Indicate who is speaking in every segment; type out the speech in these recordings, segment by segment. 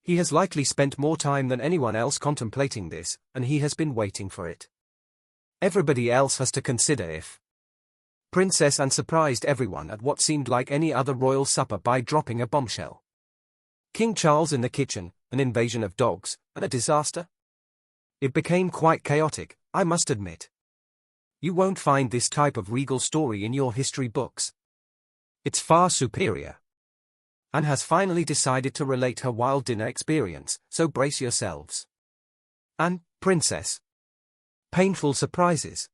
Speaker 1: He has likely spent more time than anyone else contemplating this, and he has been waiting for it. Everybody else has to consider if Princess Anne surprised everyone at what seemed like any other royal supper by dropping a bombshell. King Charles in the kitchen, an invasion of dogs, and a disaster? It became quite chaotic, I must admit. You won't find this type of regal story in your history books. It's far superior. Anne has finally decided to relate her wild dinner experience, so brace yourselves. Anne, Princess. Painful surprises.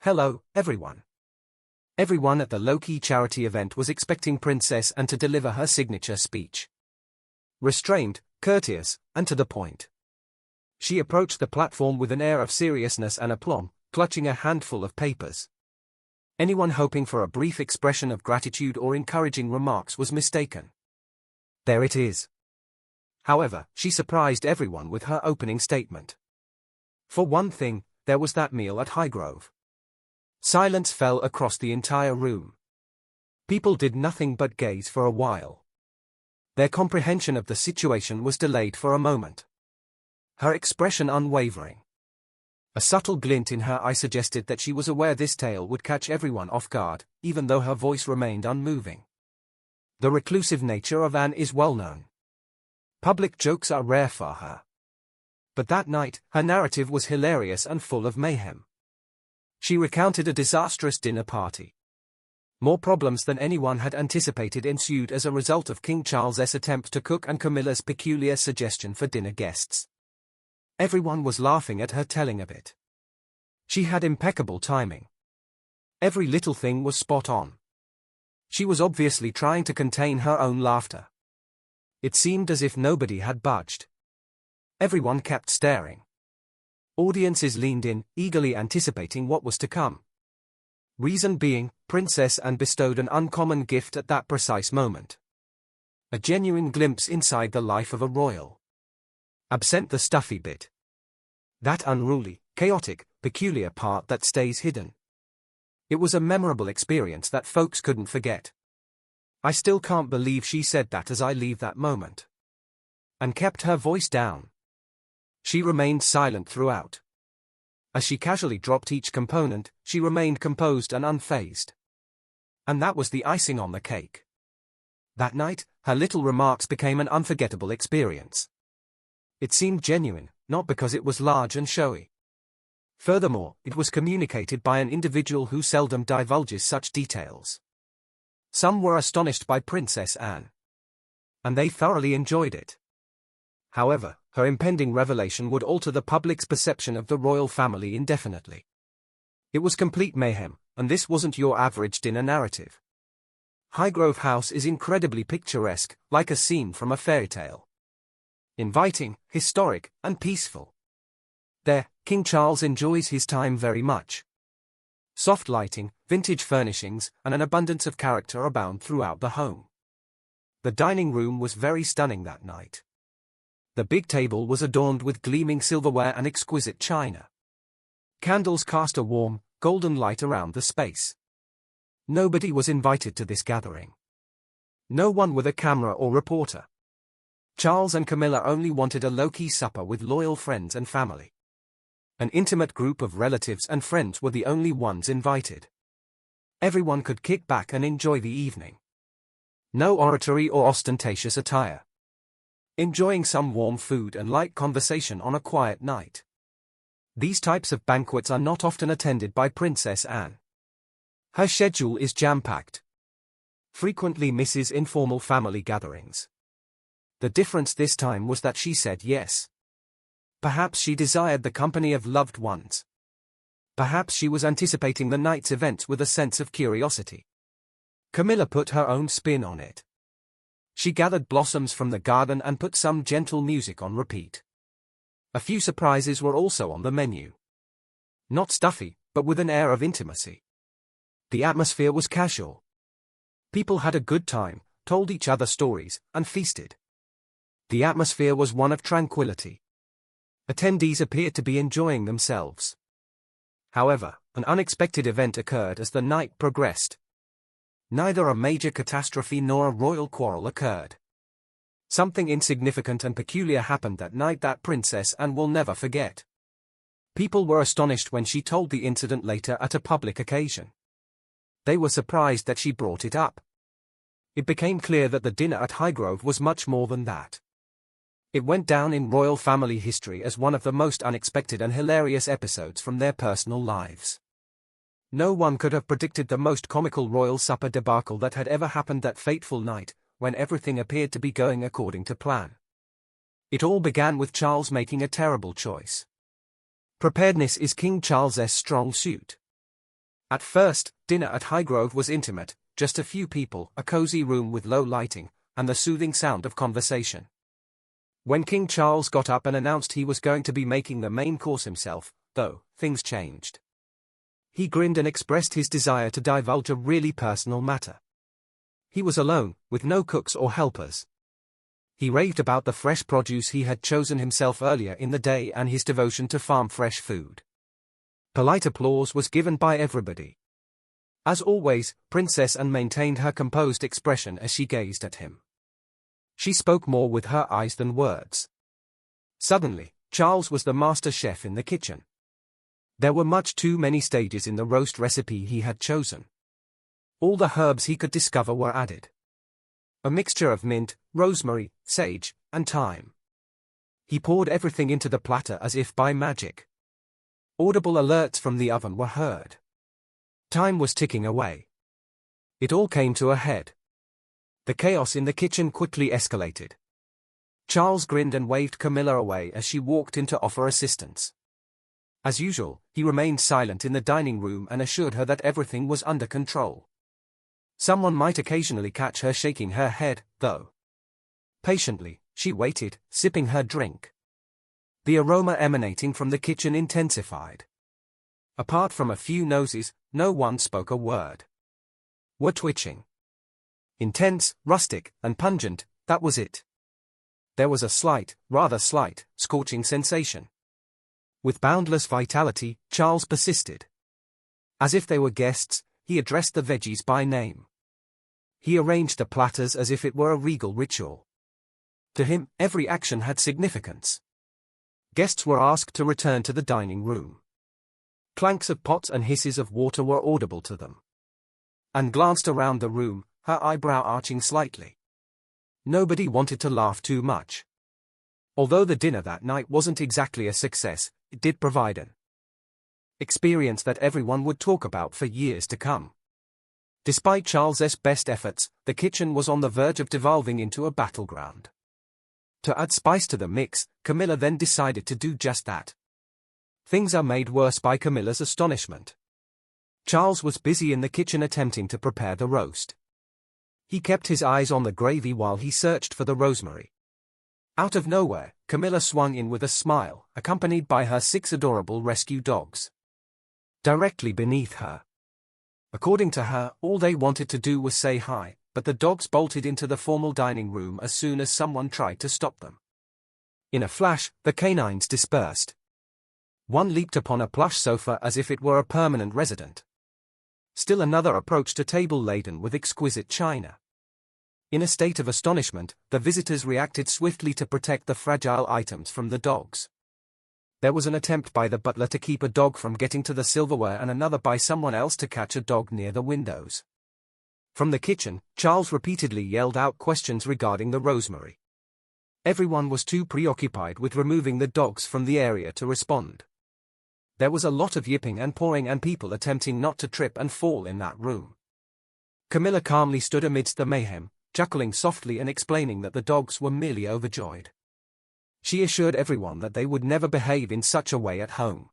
Speaker 1: Hello, everyone. Everyone at the low-key charity event was expecting Princess Anne to deliver her signature speech. Restrained, courteous, and to the point. She approached the platform with an air of seriousness and aplomb, clutching a handful of papers. Anyone hoping for a brief expression of gratitude or encouraging remarks was mistaken. There it is. However, she surprised everyone with her opening statement. For one thing, there was that meal at Highgrove. Silence fell across the entire room. People did nothing but gaze for a while. Their comprehension of the situation was delayed for a moment. Her expression unwavering. A subtle glint in her eye suggested that she was aware this tale would catch everyone off guard, even though her voice remained unmoving. The reclusive nature of Anne is well known. Public jokes are rare for her. But that night, her narrative was hilarious and full of mayhem. She recounted a disastrous dinner party. More problems than anyone had anticipated ensued as a result of King Charles's attempt to cook and Camilla's peculiar suggestion for dinner guests. Everyone was laughing at her telling of it. She had impeccable timing. Every little thing was spot on. She was obviously trying to contain her own laughter. It seemed as if nobody had budged. Everyone kept staring. Audiences leaned in, eagerly anticipating what was to come. Reason being, Princess Anne bestowed an uncommon gift at that precise moment. A genuine glimpse inside the life of a royal. Absent the stuffy bit. That unruly, chaotic, peculiar part that stays hidden. It was a memorable experience that folks couldn't forget. I still can't believe she said that as I leave that moment. And kept her voice down. She remained silent throughout. As she casually dropped each component, she remained composed and unfazed. And that was the icing on the cake. That night, her little remarks became an unforgettable experience. It seemed genuine, not because it was large and showy. Furthermore, it was communicated by an individual who seldom divulges such details. Some were astonished by Princess Anne. And they thoroughly enjoyed it. However, her impending revelation would alter the public's perception of the royal family indefinitely. It was complete mayhem, and this wasn't your average dinner narrative. Highgrove House is incredibly picturesque, like a scene from a fairy tale. Inviting, historic, and peaceful. There, King Charles enjoys his time very much. Soft lighting, vintage furnishings, and an abundance of character abound throughout the home. The dining room was very stunning that night. The big table was adorned with gleaming silverware and exquisite china. Candles cast a warm, golden light around the space. Nobody was invited to this gathering. No one with a camera or reporter. Charles and Camilla only wanted a low-key supper with loyal friends and family. An intimate group of relatives and friends were the only ones invited. Everyone could kick back and enjoy the evening. No oratory or ostentatious attire. Enjoying some warm food and light conversation on a quiet night. These types of banquets are not often attended by Princess Anne. Her schedule is jam-packed. Frequently misses informal family gatherings. The difference this time was that she said yes. Perhaps she desired the company of loved ones. Perhaps she was anticipating the night's events with a sense of curiosity. Camilla put her own spin on it. She gathered blossoms from the garden and put some gentle music on repeat. A few surprises were also on the menu. Not stuffy, but with an air of intimacy. The atmosphere was casual. People had a good time, told each other stories, and feasted. The atmosphere was one of tranquility. Attendees appeared to be enjoying themselves. However, an unexpected event occurred as the night progressed. Neither a major catastrophe nor a royal quarrel occurred. Something insignificant and peculiar happened that night that Princess Anne will never forget. People were astonished when she told the incident later at a public occasion. They were surprised that she brought it up. It became clear that the dinner at Highgrove was much more than that. It went down in royal family history as one of the most unexpected and hilarious episodes from their personal lives. No one could have predicted the most comical royal supper debacle that had ever happened that fateful night, when everything appeared to be going according to plan. It all began with Charles making a terrible choice. Preparedness is King Charles's strong suit. At first, dinner at Highgrove was intimate, just a few people, a cozy room with low lighting, and the soothing sound of conversation. When King Charles got up and announced he was going to be making the main course himself, though, things changed. He grinned and expressed his desire to divulge a really personal matter. He was alone, with no cooks or helpers. He raved about the fresh produce he had chosen himself earlier in the day and his devotion to farm fresh food. Polite applause was given by everybody. As always, Princess Anne maintained her composed expression as she gazed at him. She spoke more with her eyes than words. Suddenly, Charles was the master chef in the kitchen. There were much too many stages in the roast recipe he had chosen. All the herbs he could discover were added. A mixture of mint, rosemary, sage, and thyme. He poured everything into the platter as if by magic. Audible alerts from the oven were heard. Time was ticking away. It all came to a head. The chaos in the kitchen quickly escalated. Charles grinned and waved Camilla away as she walked in to offer assistance. As usual, he remained silent in the dining room and assured her that everything was under control. Someone might occasionally catch her shaking her head, though. Patiently, she waited, sipping her drink. The aroma emanating from the kitchen intensified. Apart from a few noses, no one spoke a word. Were twitching. Intense, rustic, and pungent, that was it. There was a slight, rather slight, scorching sensation. With boundless vitality, Charles persisted. As if they were guests, he addressed the veggies by name. He arranged the platters as if it were a regal ritual. To him, every action had significance. Guests were asked to return to the dining room. Clanks of pots and hisses of water were audible to them. Anne glanced around the room, her eyebrow arching slightly. Nobody wanted to laugh too much. Although the dinner that night wasn't exactly a success, it did provide an experience that everyone would talk about for years to come. Despite Charles's best efforts, the kitchen was on the verge of devolving into a battleground. To add spice to the mix, Camilla then decided to do just that. Things are made worse by Camilla's astonishment. Charles was busy in the kitchen attempting to prepare the roast. He kept his eyes on the gravy while he searched for the rosemary. Out of nowhere, Camilla swung in with a smile, accompanied by her 6 adorable rescue dogs. Directly beneath her. According to her, all they wanted to do was say hi, but the dogs bolted into the formal dining room as soon as someone tried to stop them. In a flash, the canines dispersed. One leaped upon a plush sofa as if it were a permanent resident. Still another approached a table laden with exquisite china. In a state of astonishment, the visitors reacted swiftly to protect the fragile items from the dogs. There was an attempt by the butler to keep a dog from getting to the silverware and another by someone else to catch a dog near the windows. From the kitchen, Charles repeatedly yelled out questions regarding the rosemary. Everyone was too preoccupied with removing the dogs from the area to respond. There was a lot of yipping and pawing and people attempting not to trip and fall in that room. Camilla calmly stood amidst the mayhem, chuckling softly and explaining that the dogs were merely overjoyed. She assured everyone that they would never behave in such a way at home.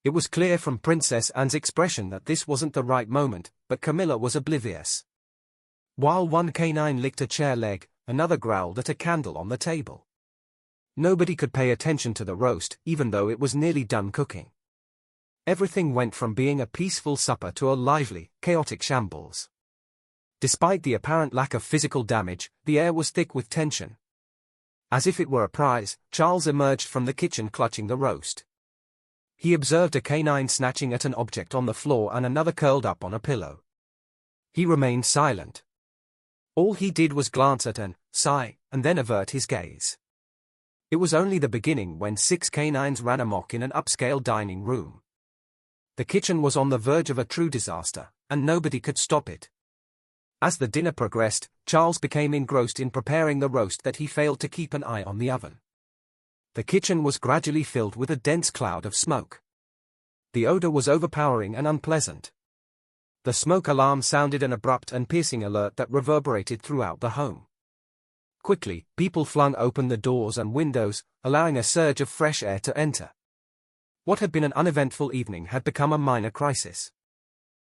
Speaker 1: It was clear from Princess Anne's expression that this wasn't the right moment, but Camilla was oblivious. While one canine licked a chair leg, another growled at a candle on the table. Nobody could pay attention to the roast, even though it was nearly done cooking. Everything went from being a peaceful supper to a lively, chaotic shambles. Despite the apparent lack of physical damage, the air was thick with tension. As if it were a prize, Charles emerged from the kitchen clutching the roast. He observed a canine snatching at an object on the floor and another curled up on a pillow. He remained silent. All he did was glance at and sigh, and then avert his gaze. It was only the beginning when 6 canines ran amok in an upscale dining room. The kitchen was on the verge of a true disaster, and nobody could stop it. As the dinner progressed, Charles became engrossed in preparing the roast that he failed to keep an eye on the oven. The kitchen was gradually filled with a dense cloud of smoke. The odor was overpowering and unpleasant. The smoke alarm sounded an abrupt and piercing alert that reverberated throughout the home. Quickly, people flung open the doors and windows, allowing a surge of fresh air to enter. What had been an uneventful evening had become a minor crisis.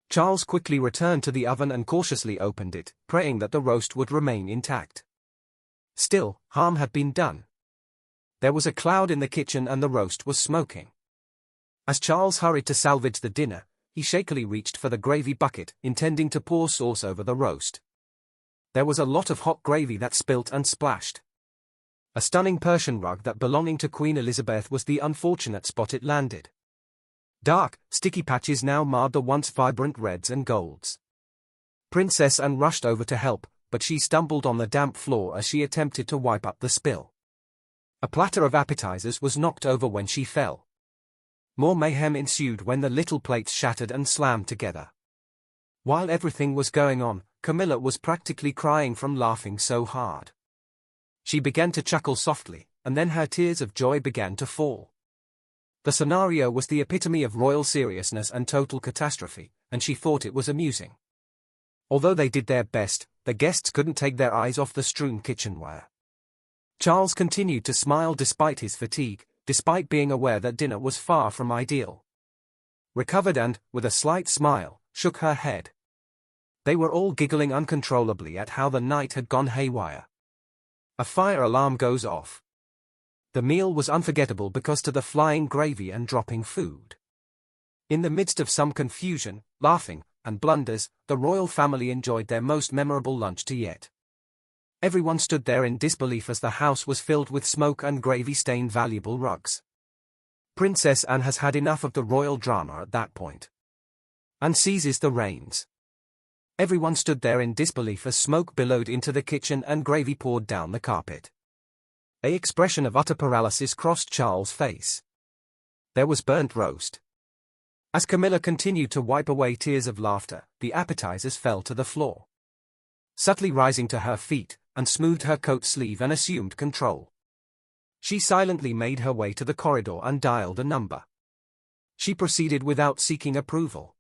Speaker 1: Charles quickly returned to the oven and cautiously opened it, praying that the roast would remain intact. Still, harm had been done. There was a cloud in the kitchen and the roast was smoking. As Charles hurried to salvage the dinner, he shakily reached for the gravy bucket, intending to pour sauce over the roast. There was a lot of hot gravy that spilt and splashed. A stunning Persian rug that belonging to Queen Elizabeth was the unfortunate spot it landed. Dark, sticky patches now marred the once vibrant reds and golds. Princess Anne rushed over to help, but she stumbled on the damp floor as she attempted to wipe up the spill. A platter of appetizers was knocked over when she fell. More mayhem ensued when the little plates shattered and slammed together. While everything was going on, Camilla was practically crying from laughing so hard. She began to chuckle softly, and then her tears of joy began to fall. The scenario was the epitome of royal seriousness and total catastrophe, and she thought it was amusing. Although they did their best, the guests couldn't take their eyes off the strewn kitchenware. Charles continued to smile despite his fatigue, despite being aware that dinner was far from ideal. Recovered and, with a slight smile, shook her head. They were all giggling uncontrollably at how the night had gone haywire. A fire alarm goes off. The meal was unforgettable because to the flying gravy and dropping food. In the midst of some confusion, laughing, and blunders, the royal family enjoyed their most memorable lunch to yet. Everyone stood there in disbelief as the house was filled with smoke and gravy-stained valuable rugs. Princess Anne has had enough of the royal drama at that point. And seizes the reins. Everyone stood there in disbelief as smoke billowed into the kitchen and gravy poured down the carpet. An expression of utter paralysis crossed Charles' face. There was burnt roast. As Camilla continued to wipe away tears of laughter, the appetizers fell to the floor. Subtly rising to her feet, and smoothed her coat sleeve and assumed control. She silently made her way to the corridor and dialed a number. She proceeded without seeking approval.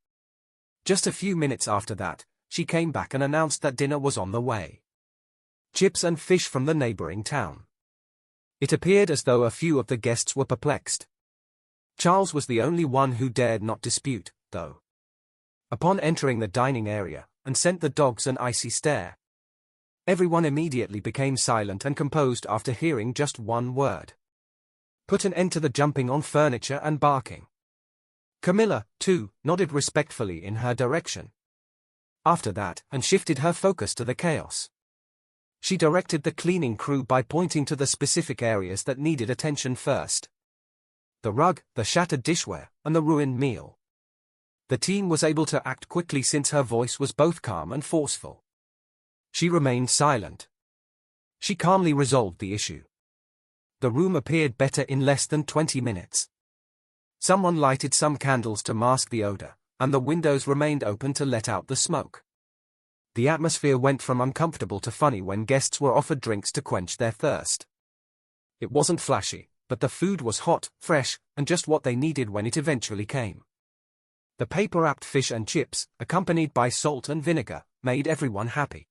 Speaker 1: Just a few minutes after that, she came back and announced that dinner was on the way. Chips and fish from the neighboring town. It appeared as though a few of the guests were perplexed. Charles was the only one who dared not dispute, though. Upon entering the dining area, and sent the dogs an icy stare. Everyone immediately became silent and composed after hearing just one word. Put an end to the jumping on furniture and barking. Camilla, too, nodded respectfully in her direction. After that, and shifted her focus to the chaos. She directed the cleaning crew by pointing to the specific areas that needed attention first. The rug, the shattered dishware, and the ruined meal. The team was able to act quickly since her voice was both calm and forceful. She remained silent. She calmly resolved the issue. The room appeared better in less than 20 minutes. Someone lighted some candles to mask the odor, and the windows remained open to let out the smoke. The atmosphere went from uncomfortable to funny when guests were offered drinks to quench their thirst. It wasn't flashy, but the food was hot, fresh, and just what they needed when it eventually came. The paper-wrapped fish and chips, accompanied by salt and vinegar, made everyone happy.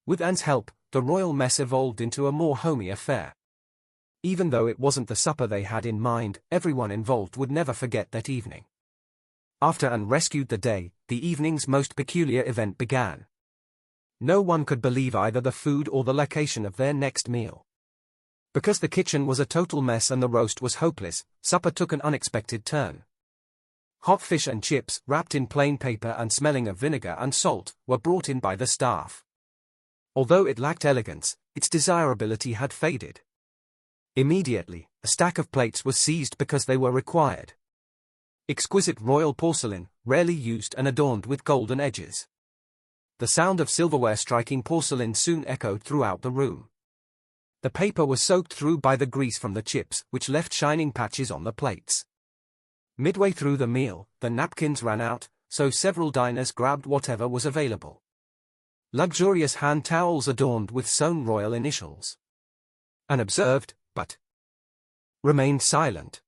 Speaker 1: With Anne's help, the royal mess evolved into a more homey affair. Even though it wasn't the supper they had in mind, everyone involved would never forget that evening. After Anne rescued the day, the evening's most peculiar event began. No one could believe either the food or the location of their next meal. Because the kitchen was a total mess and the roast was hopeless, supper took an unexpected turn. Hot fish and chips, wrapped in plain paper and smelling of vinegar and salt, were brought in by the staff. Although it lacked elegance, its desirability had faded. Immediately, a stack of plates was seized because they were required. Exquisite royal porcelain, rarely used and adorned with golden edges. The sound of silverware striking porcelain soon echoed throughout the room. The paper was soaked through by the grease from the chips, which left shining patches on the plates. Midway through the meal, the napkins ran out, so several diners grabbed whatever was available. Luxurious hand towels adorned with sewn royal initials. Unobserved, but remained silent.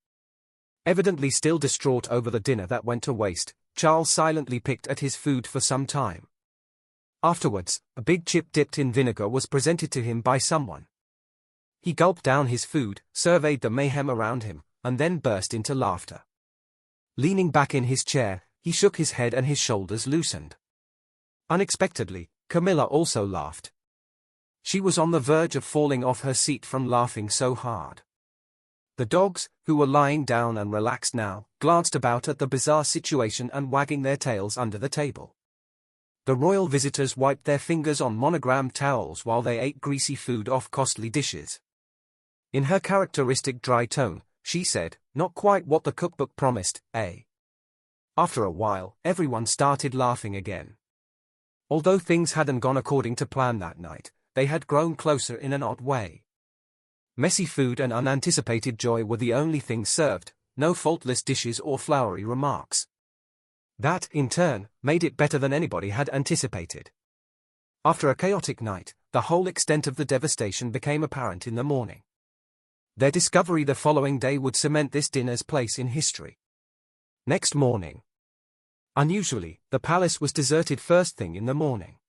Speaker 1: Evidently still distraught over the dinner that went to waste, Charles silently picked at his food for some time. Afterwards, a big chip dipped in vinegar was presented to him by someone. He gulped down his food, surveyed the mayhem around him, and then burst into laughter. Leaning back in his chair, he shook his head and his shoulders loosened. Unexpectedly, Camilla also laughed. She was on the verge of falling off her seat from laughing so hard. The dogs, who were lying down and relaxed now, glanced about at the bizarre situation and wagging their tails under the table. The royal visitors wiped their fingers on monogrammed towels while they ate greasy food off costly dishes. In her characteristic dry tone, she said, "Not quite what the cookbook promised, eh?" After a while, everyone started laughing again. Although things hadn't gone according to plan that night, they had grown closer in an odd way. Messy food and unanticipated joy were the only things served, no faultless dishes or flowery remarks. That, in turn, made it better than anybody had anticipated. After a chaotic night, the whole extent of the devastation became apparent in the morning. Their discovery the following day would cement this dinner's place in history. Next morning. Unusually, the palace was deserted first thing in the morning.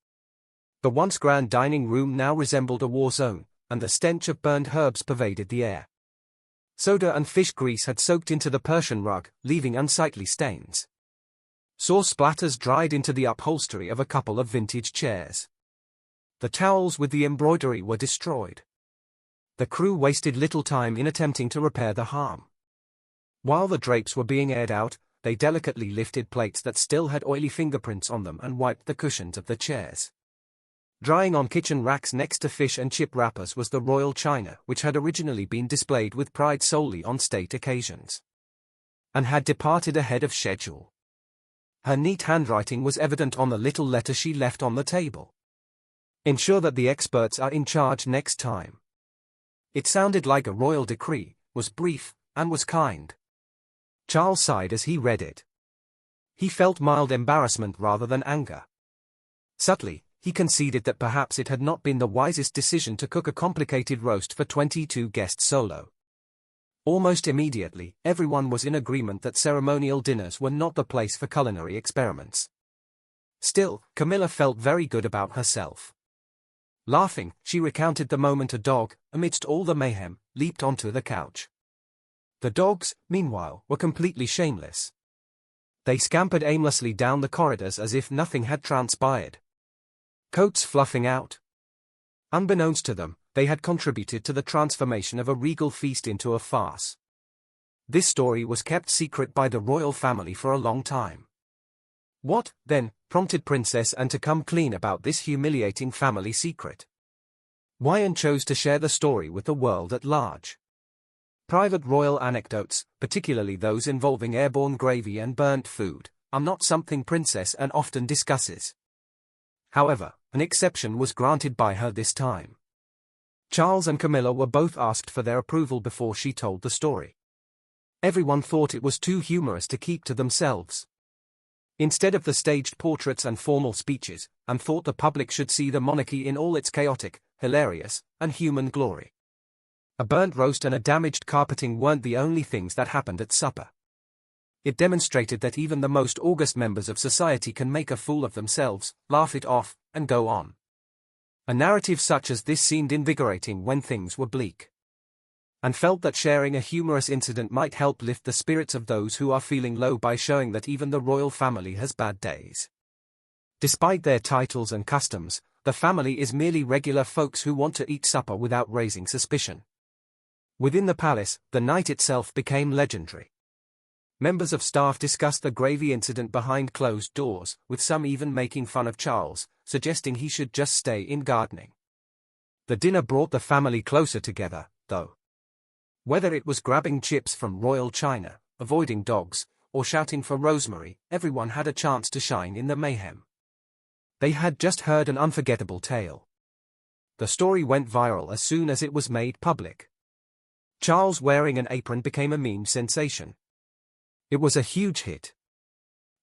Speaker 1: The once grand dining room now resembled a war zone, and the stench of burned herbs pervaded the air. Soda and fish grease had soaked into the Persian rug, leaving unsightly stains. Sauce splatters dried into the upholstery of a couple of vintage chairs. The towels with the embroidery were destroyed. The crew wasted little time in attempting to repair the harm. While the drapes were being aired out, they delicately lifted plates that still had oily fingerprints on them and wiped the cushions of the chairs. Drying on kitchen racks next to fish and chip wrappers was the royal china, which had originally been displayed with pride solely on state occasions, and had departed ahead of schedule. Her neat handwriting was evident on the little letter she left on the table. "Ensure that the experts are in charge next time." It sounded like a royal decree, was brief, and was kind. Charles sighed as he read it. He felt mild embarrassment rather than anger. Subtly, he conceded that perhaps it had not been the wisest decision to cook a complicated roast for 22 guests solo. Almost immediately, everyone was in agreement that ceremonial dinners were not the place for culinary experiments. Still, Camilla felt very good about herself. Laughing, she recounted the moment a dog, amidst all the mayhem, leaped onto the couch. The dogs, meanwhile, were completely shameless. They scampered aimlessly down the corridors as if nothing had transpired. Coats fluffing out. Unbeknownst to them, they had contributed to the transformation of a regal feast into a farce. This story was kept secret by the royal family for a long time. What, then, prompted Princess Anne to come clean about this humiliating family secret? Why Anne chose to share the story with the world at large. Private royal anecdotes, particularly those involving airborne gravy and burnt food, are not something Princess Anne often discusses. However, an exception was granted by her this time. Charles and Camilla were both asked for their approval before she told the story. Everyone thought it was too humorous to keep to themselves. Instead of the staged portraits and formal speeches, Anne thought the public should see the monarchy in all its chaotic, hilarious, and human glory. A burnt roast and a damaged carpeting weren't the only things that happened at supper. It demonstrated that even the most august members of society can make a fool of themselves, laugh it off, and go on. A narrative such as this seemed invigorating when things were bleak. And felt that sharing a humorous incident might help lift the spirits of those who are feeling low by showing that even the royal family has bad days. Despite their titles and customs, the family is merely regular folks who want to eat supper without raising suspicion. Within the palace, the night itself became legendary. Members of staff discussed the gravy incident behind closed doors, with some even making fun of Charles, suggesting he should just stay in gardening. The dinner brought the family closer together, though. Whether it was grabbing chips from royal china, avoiding dogs, or shouting for rosemary, everyone had a chance to shine in the mayhem. They had just heard an unforgettable tale. The story went viral as soon as it was made public. Charles wearing an apron became a meme sensation. It was a huge hit.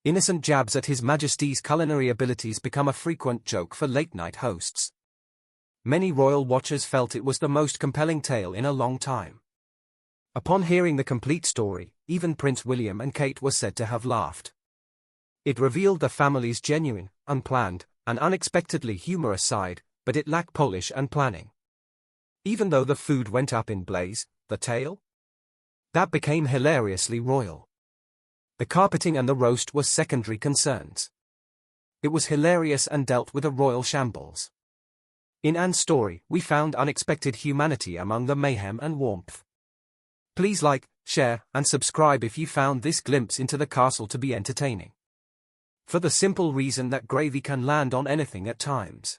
Speaker 1: Innocent jabs at His Majesty's culinary abilities become a frequent joke for late-night hosts. Many royal watchers felt it was the most compelling tale in a long time. Upon hearing the complete story, even Prince William and Kate were said to have laughed. It revealed the family's genuine, unplanned, and unexpectedly humorous side, but it lacked polish and planning. Even though the food went up in blaze, the tale? That became hilariously royal. The carpeting and the roast were secondary concerns. It was hilarious and dealt with a royal shambles. In Anne's story, we found unexpected humanity among the mayhem and warmth. Please like, share, and subscribe if you found this glimpse into the castle to be entertaining. For the simple reason that gravy can land on anything at times.